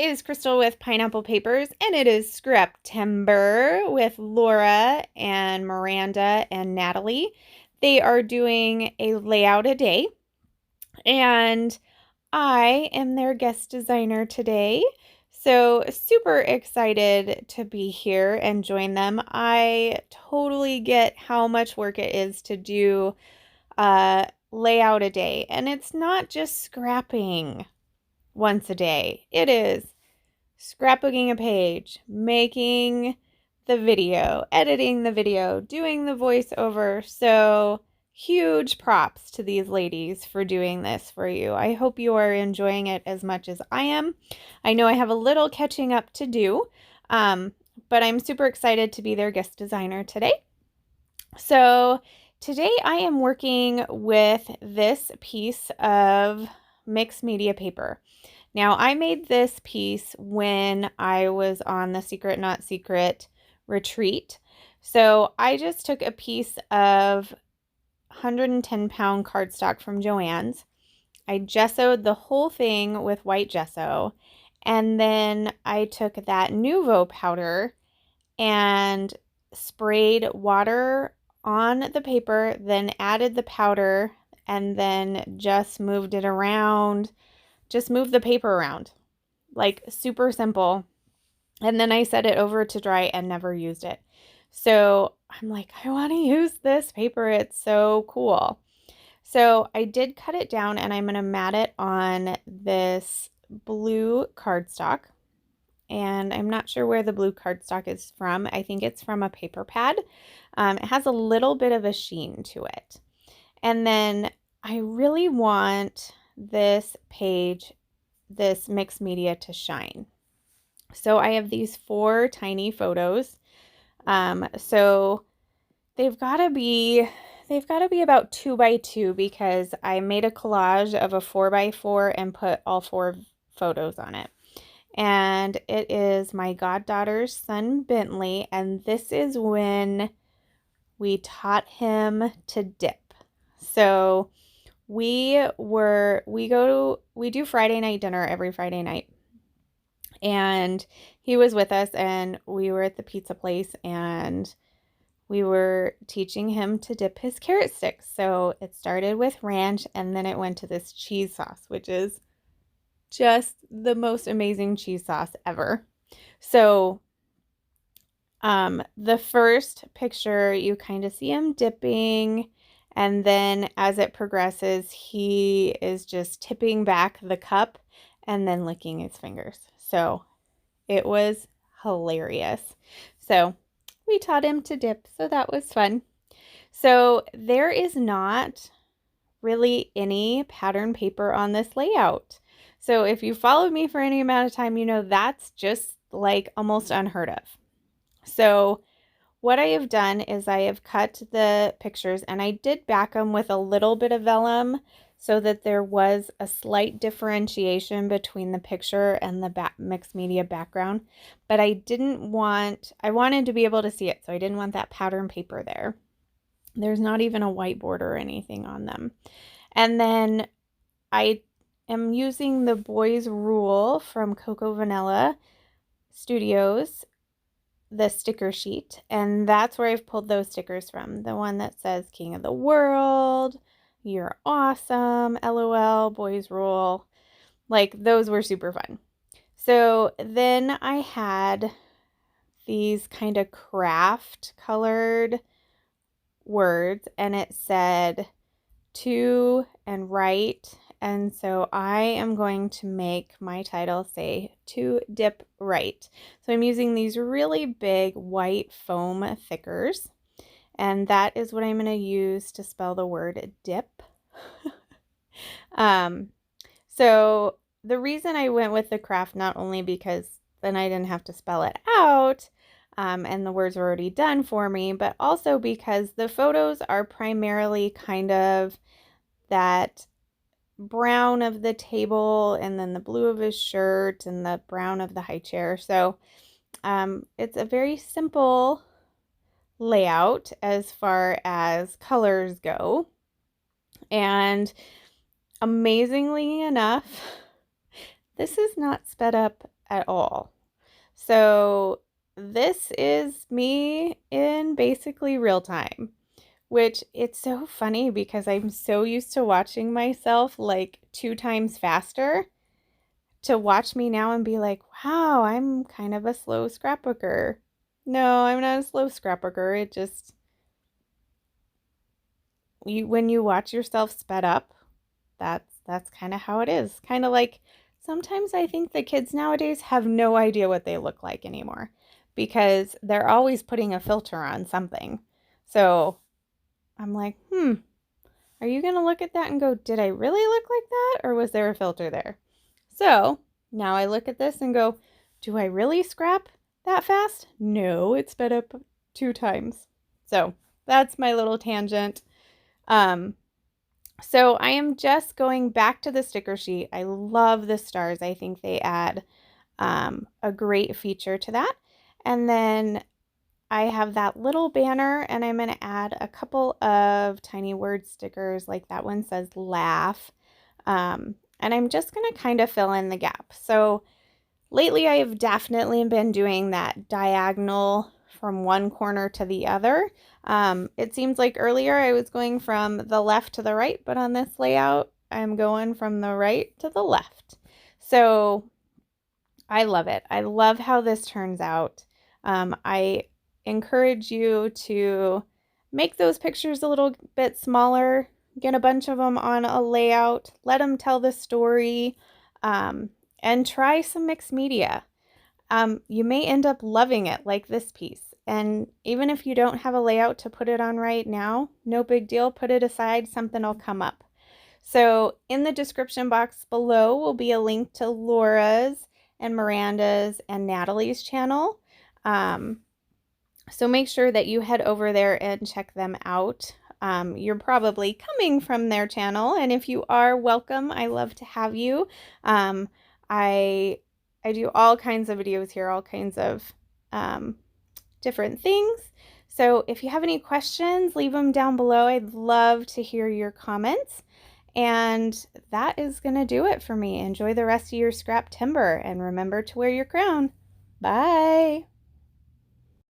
is Crystal with Pineapple Papers, and it is Scraptember with Laura and Miranda and Natalie. They are doing a layout a day, and I am their guest designer today. So, super excited to be here and join them. I totally get how much work it is to do a layout a day, and it's not just scrapping once a day. It is scrapbooking a page, making the video, editing the video, doing the voiceover. So huge props to these ladies for doing this for you. I hope you are enjoying it as much as I am. I know I have a little catching up to do, but I'm super excited to be their guest designer today. So today I am working with this piece of mixed media paper. Now, I made this piece when I was on the Secret Not Secret retreat. So I just took a piece of 110-pound cardstock from Joann's. I gessoed the whole thing with white gesso. And then I took that Nuvo powder and sprayed water on the paper, then added the powder, and then just moved it around. Just move the paper around, like super simple. And then I set it over to dry and never used it. So I'm like, I want to use this paper. It's so cool. So I did cut it down and I'm going to mat it on this blue cardstock. And I'm not sure where the blue cardstock is from. I think it's from a paper pad. It has a little bit of a sheen to it. And then I really want this page, this mixed media, to shine. So I have these 4 tiny photos. So they've got to be about 2 by 2 because I made a collage of a 4 by 4 and put all 4 photos on it. And it is my goddaughter's son Bentley, and this is when we taught him to dip. So we do Friday night dinner every Friday night. And he was with us and we were at the pizza place and we were teaching him to dip his carrot sticks. So it started with ranch and then it went to this cheese sauce, which is just the most amazing cheese sauce ever. So the first picture, you kind of see him dipping. And then as it progresses, he is just tipping back the cup and then licking his fingers. So it was hilarious. So we taught him to dip, so that was fun. So there is not really any pattern paper on this layout. So if you followed me for any amount of time, you know that's just like almost unheard of. So what I have done is I have cut the pictures and I did back them with a little bit of vellum so that there was a slight differentiation between the picture and the mixed media background. But I wanted to be able to see it, so I didn't want that pattern paper there. There's not even a whiteboard or anything on them. And then I am using the Boys Rule from Coco Vanilla Studios, the sticker sheet, and that's where I've pulled those stickers from. The one that says King of the World, You're Awesome, LOL, Boys Rule. Like, those were super fun. So then I had these kind of craft colored words and it said to and right. And so I am going to make my title say to dip right. So I'm using these really big white foam thickers. And that is what I'm going to use to spell the word dip. So the reason I went with the craft, not only because then I didn't have to spell it out, and the words were already done for me, but also because the photos are primarily kind of that brown of the table and then the blue of his shirt and the brown of the high chair. So it's a very simple layout as far as colors go. And amazingly enough, this is not sped up at all. So this is me in basically real time, which it's so funny because I'm so used to watching myself like 2 times faster to watch me now and be like, wow, I'm kind of a slow scrapbooker. No, I'm not a slow scrapbooker. It just, when you watch yourself sped up, that's kind of how it is. Kind of like sometimes I think the kids nowadays have no idea what they look like anymore because they're always putting a filter on something. So I'm like, are you going to look at that and go, did I really look like that? Or was there a filter there? So now I look at this and go, do I really scrap that fast? No, it sped up 2 times. So that's my little tangent. So I am just going back to the sticker sheet. I love the stars. I think they add a great feature to that. And then I have that little banner, and I'm going to add a couple of tiny word stickers, like that one says laugh. And I'm just going to kind of fill in the gap. So lately I have definitely been doing that diagonal from one corner to the other. It seems like earlier I was going from the left to the right, but on this layout, I'm going from the right to the left. So I love it. I love how this turns out. I encourage you to make those pictures a little bit smaller, get a bunch of them on a layout, let them tell the story, and try some mixed media. You may end up loving it like this piece. And even if you don't have a layout to put it on right now, no big deal. Put it aside. Something will come up. So in the description box below will be a link to Laura's and Miranda's and Natalie's channel. So make sure that you head over there and check them out. You're probably coming from their channel, and if you are, welcome. I love to have you. I do all kinds of videos here, all kinds of different things. So if you have any questions, leave them down below. I'd love to hear your comments. And that is going to do it for me. Enjoy the rest of your Scraptember, and remember to wear your crown. Bye.